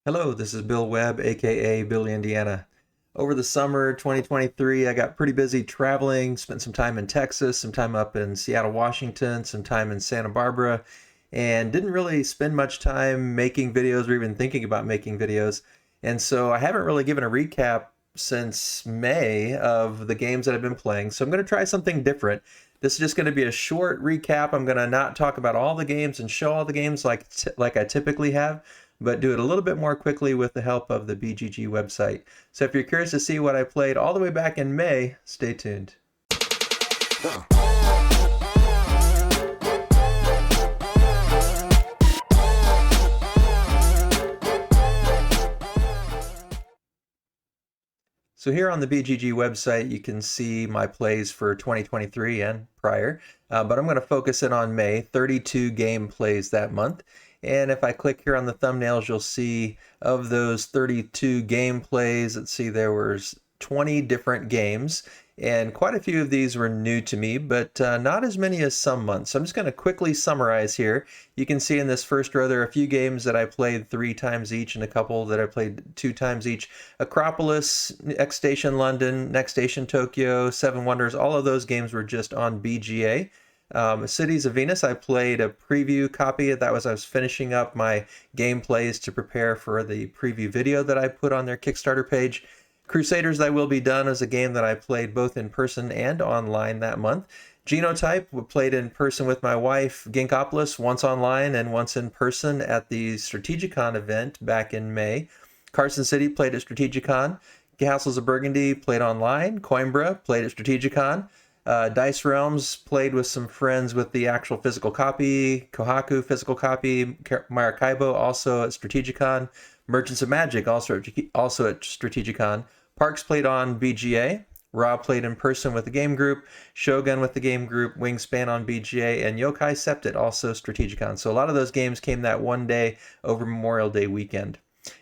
Hello, this is Bill Webb, aka Billy Indiana. Over the summer 2023, I got pretty busy traveling, spent some time in Texas, some time up in Seattle, Washington, some time in Santa Barbara, and didn't really spend much time making videos or even thinking about making videos. And so I haven't really given a recap since May of the games that I've been playing. So I'm going to try something different. This is just going to be a short recap. I'm going to not talk about all the games and show all the games like I typically have, but do it a little bit more quickly with the help of the BGG website. So if you're curious to see what I played all the way back in May, stay tuned. So here on the BGG website, you can see my plays for 2023 and prior, but I'm going to focus in on May, 32 game plays that month. And if I click here on the thumbnails, you'll see of those 32 game plays, let's see, there was 20 different games, and quite a few of these were new to me, but not as many as some months. So I'm just going to quickly summarize here. You can see in this first row, there are a few games that I played 3 times each and a couple that I played 2 times each. Acropolis, X Station London, Next Station Tokyo, Seven Wonders, all of those games were just on BGA. Cities of Venus, I played a preview copy. That was I was finishing up my gameplays to prepare for the preview video that I put on their Kickstarter page. Crusaders Thy Will Be Done is a game that I played both in person and online that month. Genotype, we played in person with my wife. Ginkopolis, once online and once in person at the Strategicon event back in May. Carson City played at Strategicon. Castles of Burgundy played online. Coimbra played at Strategicon. Dice Realms played with some friends with the actual physical copy. Kohaku physical copy. Maracaibo also at Strategicon. Merchants of Magic also at Strategicon. Parks played on BGA. Rob played in person with the game group. Shogun with the game group. Wingspan on BGA. And Yokai Septet also Strategicon. So a lot of those games came that one day over Memorial Day weekend.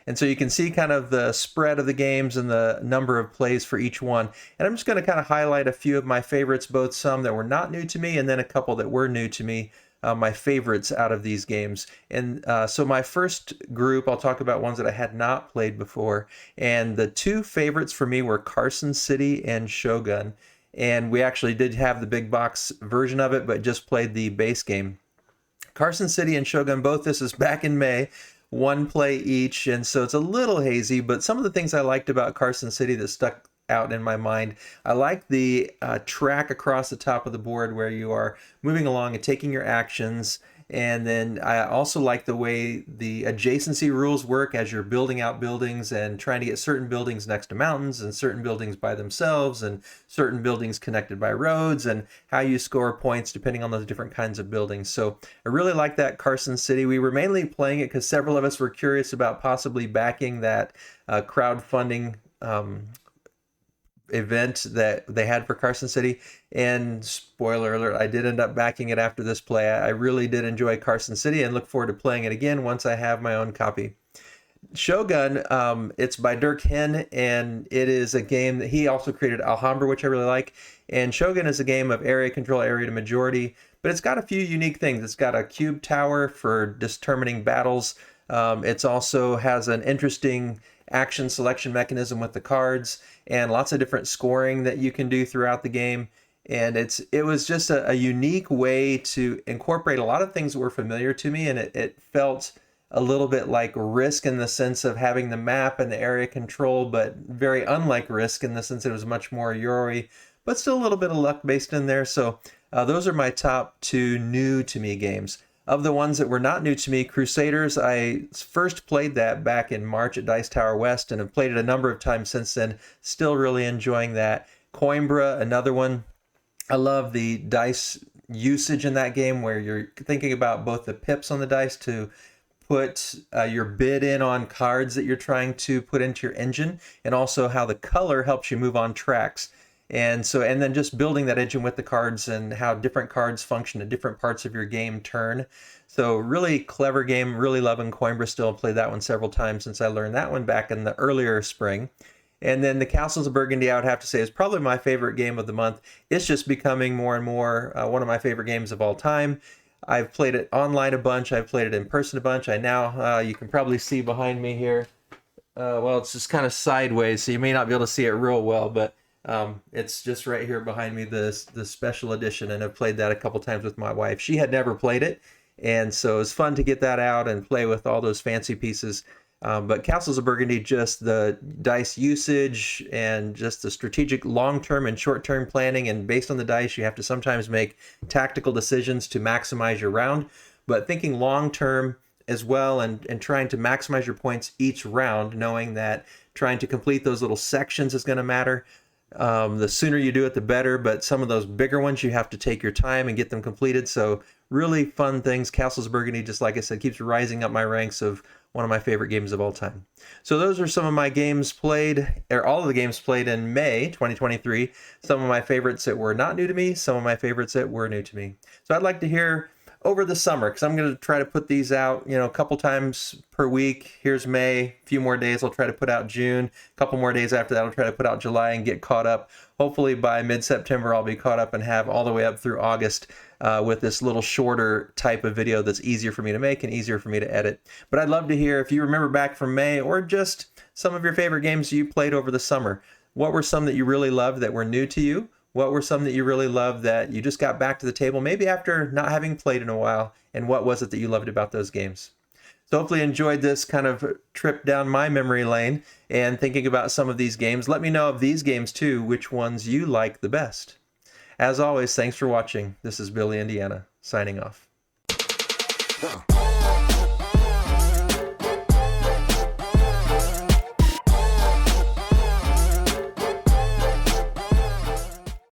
And so you can see kind of the spread of the games and the number of plays for each one. And I'm just going to kind of highlight a few of my favorites, both some that were not new to me and then a couple that were new to me, my favorites out of these games. And so my first group, I'll talk about ones that I had not played before. And the 2 favorites for me were Carson City and Shogun. And we actually did have the big box version of it, but just played the base game. Carson City and Shogun, both this is back in May. 1 play each, and so it's a little hazy, but some of the things I liked about Carson City that stuck out in my mind, I like the track across the top of the board where you are moving along and taking your actions, and then I also like the way the adjacency rules work as you're building out buildings and trying to get certain buildings next to mountains and certain buildings by themselves and certain buildings connected by roads and how you score points depending on those different kinds of buildings. So I really like that Carson City. We were mainly playing it because several of us were curious about possibly backing that crowdfunding event that they had for Carson City, and spoiler alert, I did end up backing it after this play. I really did enjoy Carson City and look forward to playing it again once I have my own copy. Shogun, it's by Dirk Henn, and it is a game that he also created Alhambra, which I really like. And Shogun is a game of area control, area to majority, but it's got a few unique things. It's got a cube tower for determining battles. It also has an interesting action selection mechanism with the cards and lots of different scoring that you can do throughout the game. And it was just a unique way to incorporate a lot of things that were familiar to me, and it felt a little bit like Risk in the sense of having the map and the area control, but very unlike Risk in the sense that it was much more Yori, but still a little bit of luck based in there. So those are my top 2 new to me games. Of the ones that were not new to me, Crusaders, I first played that back in March at Dice Tower West and have played it a number of times since then. Still really enjoying that. Coimbra, another one. I love the dice usage in that game where you're thinking about both the pips on the dice to put your bid in on cards that you're trying to put into your engine, and also how the color helps you move on tracks. And then just building that engine with the cards and how different cards function at different parts of your game turn. So really clever game, really loving Coimbra still. Played that one several times since I learned that one back in the earlier spring. And then the Castles of Burgundy, I would have to say, is probably my favorite game of the month. It's just becoming more and more one of my favorite games of all time. I've played it online a bunch. I've played it in person a bunch. I now, you can probably see behind me here. Well, it's just kind of sideways, so you may not be able to see it real well, but it's just right here behind me, the special edition, and I've played that a couple times with my wife. She had never played it, and so it was fun to get that out and play with all those fancy pieces. But Castles of Burgundy, just the dice usage and just the strategic long-term and short-term planning, and based on the dice, you have to sometimes make tactical decisions to maximize your round, but thinking long-term as well, and trying to maximize your points each round, knowing that trying to complete those little sections is going to matter. The sooner you do it, the better, but some of those bigger ones, you have to take your time and get them completed. So really fun things. Castles of Burgundy, just like I said, keeps rising up my ranks of one of my favorite games of all time. So those are some of my games played, or all of the games played in May 2023. Some of my favorites that were not new to me, some of my favorites that were new to me. So I'd like to hear over the summer, because I'm going to try to put these out, a couple times per week. Here's May, a few more days I'll try to put out June, a couple more days after that I'll try to put out July and get caught up. Hopefully by mid-September I'll be caught up and have all the way up through August with this little shorter type of video that's easier for me to make and easier for me to edit. But I'd love to hear if you remember back from May, or just some of your favorite games you played over the summer. What were some that you really loved that were new to you? What were some that you really loved that you just got back to the table, maybe after not having played in a while? And what was it that you loved about those games? So hopefully you enjoyed this kind of trip down my memory lane and thinking about some of these games. Let me know of these games too, which ones you like the best. As always, thanks for watching. This is Billy, Indiana, signing off.